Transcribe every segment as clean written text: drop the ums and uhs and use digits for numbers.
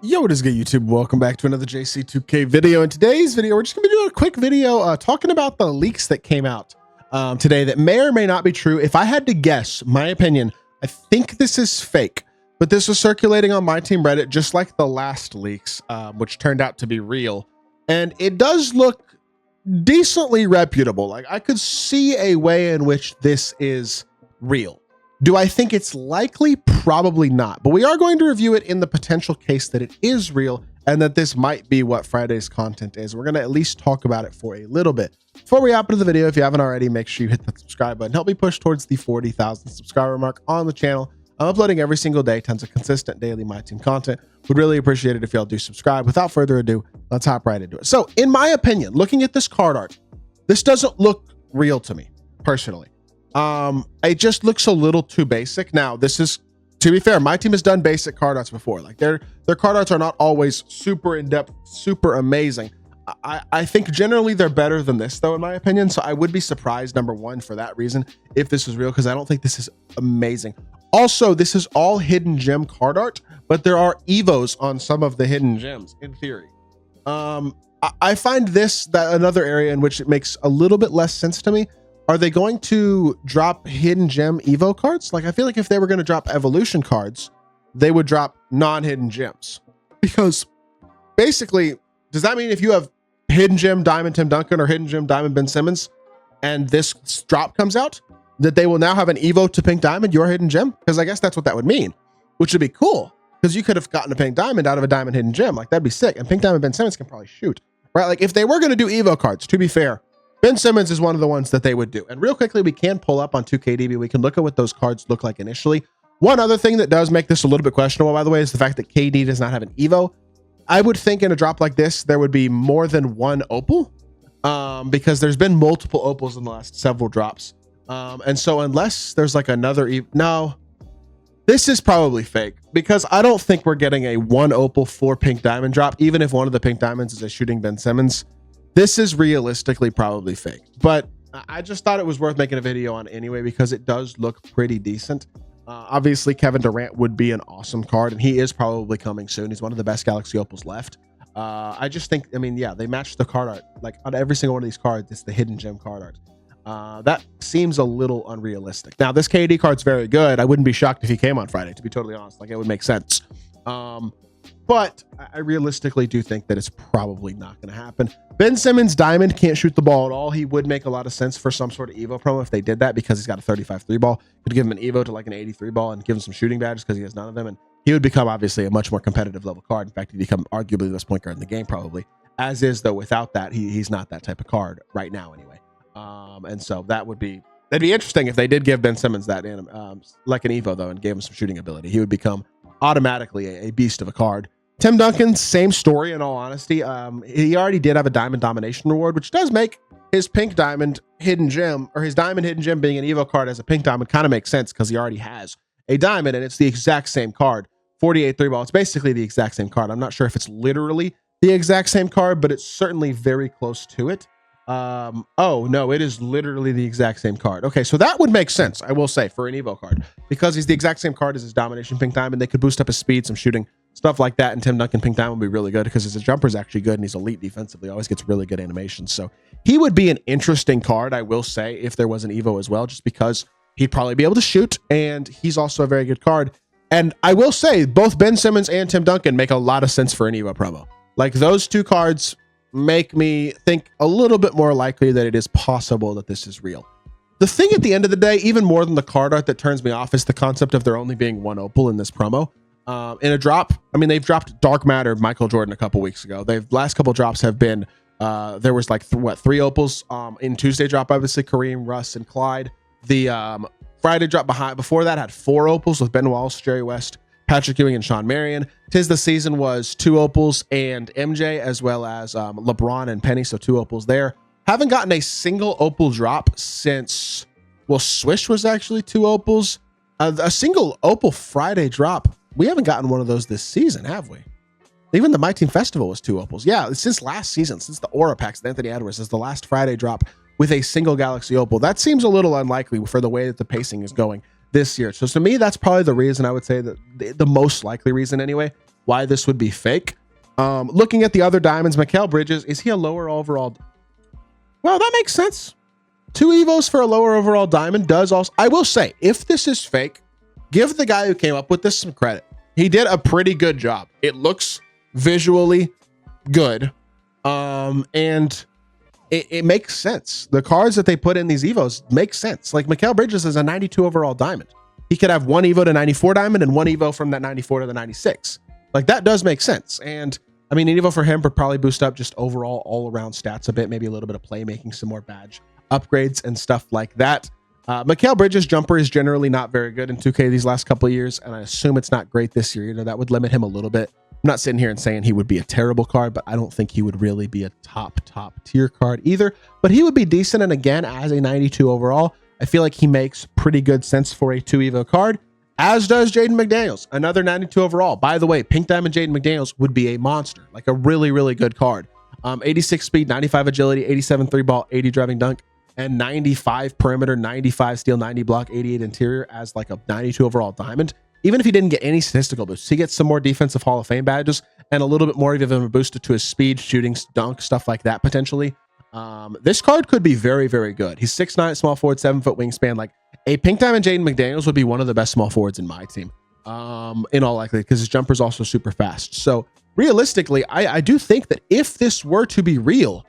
Yo, what is good, YouTube? Welcome back to another JC2K video. In today's video, we're just going to do a quick video talking about the leaks that came out today that may or may not be true. If I had to guess, my opinion, I think this is fake, but this was circulating on my team Reddit just like the last leaks, which turned out to be real. And it does look decently reputable. Like, I could see a way in which this is real. Do I think it's likely? Probably not, but we are going to review it in the potential case that it is real and that this might be what Friday's content is. We're going to at least talk about it for a little bit. Before we hop into the video, if you haven't already, make sure you hit the subscribe button. Help me push towards the 40,000 subscriber mark on the channel. I'm uploading every single day, tons of consistent daily My Team content. Would really appreciate it if y'all do subscribe. Without further ado, let's hop right into it. So in my opinion, looking at this card art, this doesn't look real to me personally. It just looks a little too basic. Now, this is, to be fair, my team has done basic card arts before. Like, their card arts are not always super in-depth, super amazing. I think generally they're better than this, though, in my opinion. So I would be surprised, number one, for that reason, if this is real, because I don't think this is amazing. Also, this is all hidden gem card art, but there are evos on some of the hidden gems, in theory. I find this another area in which it makes a little bit less sense to me. Are they going to drop hidden gem evo cards? Like, I feel like if they were going to drop evolution cards, they would drop non-hidden gems. Because basically, does that mean if you have hidden gem Diamond Tim Duncan or hidden gem Diamond Ben Simmons and this drop comes out, that they will now have an evo to pink diamond, your hidden gem? Because I guess that's what that would mean, which would be cool. Because you could have gotten a pink diamond out of a diamond hidden gem. Like, that'd be sick. And pink diamond Ben Simmons can probably shoot, right? Like, if they were going to do evo cards, to be fair, Ben Simmons is one of the ones that they would do. And real quickly, we can pull up on 2KDB. We can look at what those cards look like initially. One other thing that does make this a little bit questionable, by the way, is the fact that KD does not have an Evo. I would think in a drop like this, there would be more than one Opal, because there's been multiple Opals in the last several drops. And so unless there's like another Evo, no, this is probably fake, because I don't think we're getting a one Opal for pink diamond drop, even if one of the pink diamonds is a shooting Ben Simmons. This is realistically probably fake, but I just thought it was worth making a video on anyway, because it does look pretty decent. Obviously, Kevin Durant would be an awesome card, and he is probably coming soon. He's one of the best Galaxy Opals left. I just think, I mean, yeah, they match the card art. Like, on every single one of these cards, it's the hidden gem card art. That seems a little unrealistic. Now, this KD card's very good. I wouldn't be shocked if he came on Friday, to be totally honest. Like, it would make sense. But I realistically do think that it's probably not going to happen. Ben Simmons Diamond can't shoot the ball at all. He would make a lot of sense for some sort of Evo promo if they did that, because he's got a 35 3 ball. Could give him an Evo to like an 83 ball and give him some shooting badges because he has none of them. And he would become obviously a much more competitive level card. In fact, he'd become arguably the best point guard in the game probably. As is, though, without that, he's not that type of card right now anyway. And so that'd be interesting if they did give Ben Simmons that in like an Evo, though, and gave him some shooting ability. He would become automatically a beast of a card. Tim Duncan, same story in all honesty. He already did have a diamond domination reward, which does make his pink diamond hidden gem, or his diamond hidden gem being an evo card as a pink diamond, kind of makes sense because he already has a diamond and it's the exact same card. 48 3 ball. It's basically the exact same card. I'm not sure if it's literally the exact same card, but it's certainly very close to it. Oh no, it is literally the exact same card. Okay, so that would make sense, I will say, for an evo card, because he's the exact same card as his domination pink diamond. They could boost up his speed, some shooting, stuff like that, and Tim Duncan pink diamond would be really good because his jumper is actually good and he's elite defensively, always gets really good animations. So he would be an interesting card, I will say, if there was an evo as well, just because he'd probably be able to shoot and he's also a very good card. And I will say both Ben Simmons and Tim Duncan make a lot of sense for an evo promo. Like, those two cards make me think a little bit more likely that it is possible that this is real. The thing at the end of the day, even more than the card art that turns me off, is the concept of there only being one Opal in this promo. In a drop, I mean, they've dropped Dark Matter Michael Jordan a couple weeks ago. Last couple drops have been, there was like three Opals in Tuesday drop, obviously Kareem, Russ, and Clyde. The Friday drop before that had 4 Opals with Ben Wallace, Jerry West, Patrick Ewing, and Sean Marion. Tis the Season was 2 Opals and MJ, as well as LeBron and Penny, so 2 Opals there. Haven't gotten a single Opal drop since, well, Swish was actually 2 Opals. A single Opal Friday drop, we haven't gotten one of those this season, have we? Even the My Team Festival was 2 Opals. Yeah, since last season, since the Aura Packs with Anthony Edwards is the last Friday drop with a single Galaxy Opal. That seems a little unlikely for the way that the pacing is going this year. So to me, that's probably the reason, I would say, that the most likely reason anyway, why this would be fake. Looking at the other diamonds, Mikal Bridges, is he a lower overall? Well, that makes sense. 2 evos for a lower overall diamond does also. I will say, if this is fake, give the guy who came up with this some credit. He did a pretty good job. It looks visually good. And it makes sense. The cards that they put in these evos make sense. Like Mikal Bridges is a 92 overall diamond. He could have 1 evo to 94 diamond and 1 evo from that 94 to the 96. Like that does make sense. And I mean, an evo for him would probably boost up just overall all around stats a bit, maybe a little bit of playmaking, some more badge upgrades and stuff like that. Mikal Bridges' jumper is generally not very good in 2K these last couple of years, and I assume it's not great this year. You know, that would limit him a little bit. I'm not sitting here and saying he would be a terrible card, but I don't think he would really be a top tier card either. But he would be decent, and again, as a 92 overall, I feel like he makes pretty good sense for a 2 evo card, as does Jaden McDaniels, another 92 overall. By the way, Pink Diamond Jaden McDaniels would be a monster, like a really, really good card. 86 speed, 95 agility, 87 3 ball, 80 driving dunk, and 95 perimeter, 95 steal, 90 block, 88 interior as like a 92 overall diamond. Even if he didn't get any statistical boosts, he gets some more defensive Hall of Fame badges and a little bit more of a boost to his speed, shooting, dunk, stuff like that potentially. This card could be very, very good. He's 6'9", small forward, 7-foot wingspan. Like a Pink Diamond Jaden McDaniels would be one of the best small forwards in my team, in all likelihood, because his jumper is also super fast. So realistically, I do think that if this were to be real,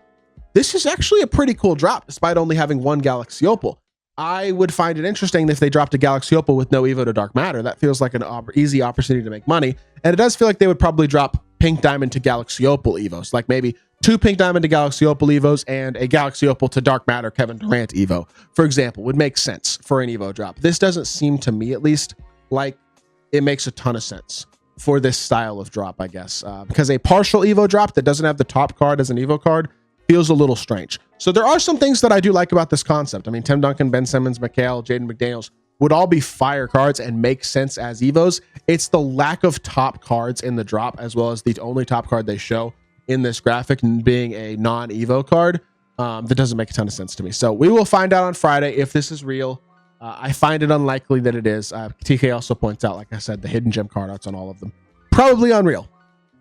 this is actually a pretty cool drop, despite only having 1 Galaxy Opal. I would find it interesting if they dropped a Galaxy Opal with no Evo to Dark Matter. That feels like an easy opportunity to make money. And it does feel like they would probably drop Pink Diamond to Galaxy Opal Evos, like maybe 2 Pink Diamond to Galaxy Opal Evos and a Galaxy Opal to Dark Matter Kevin Durant Evo, for example, would make sense for an Evo drop. This doesn't seem to me, at least, like it makes a ton of sense for this style of drop, I guess, because a partial Evo drop that doesn't have the top card as an Evo card feels a little strange. So there are some things that I do like about this concept. I mean, Tim Duncan, Ben Simmons, Mikal, Jaden McDaniels would all be fire cards and make sense as Evos. It's the lack of top cards in the drop, as well as the only top card they show in this graphic being a non-Evo card, that doesn't make a ton of sense to me. So we will find out on Friday if this is real. I find it unlikely that it is. TK also points out, like I said, the hidden gem card arts on all of them. Probably unreal.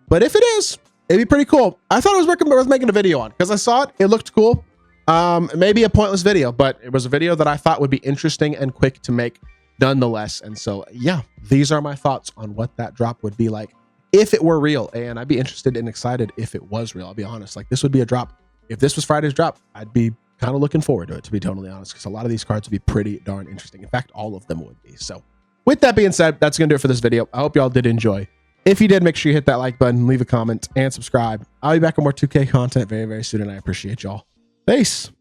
But if it is, it'd be pretty cool. I thought it was worth making a video on because I saw it. It looked cool. Maybe a pointless video, but it was a video that I thought would be interesting and quick to make nonetheless. And so, yeah, these are my thoughts on what that drop would be like if it were real. And I'd be interested and excited if it was real. I'll be honest. Like, this would be a drop. If this was Friday's drop, I'd be kind of looking forward to it, to be totally honest, because a lot of these cards would be pretty darn interesting. In fact, all of them would be. So with that being said, that's going to do it for this video. I hope y'all did enjoy. If you did, make sure you hit that like button, leave a comment, and subscribe. I'll be back with more 2K content very, very soon, and I appreciate y'all. Peace.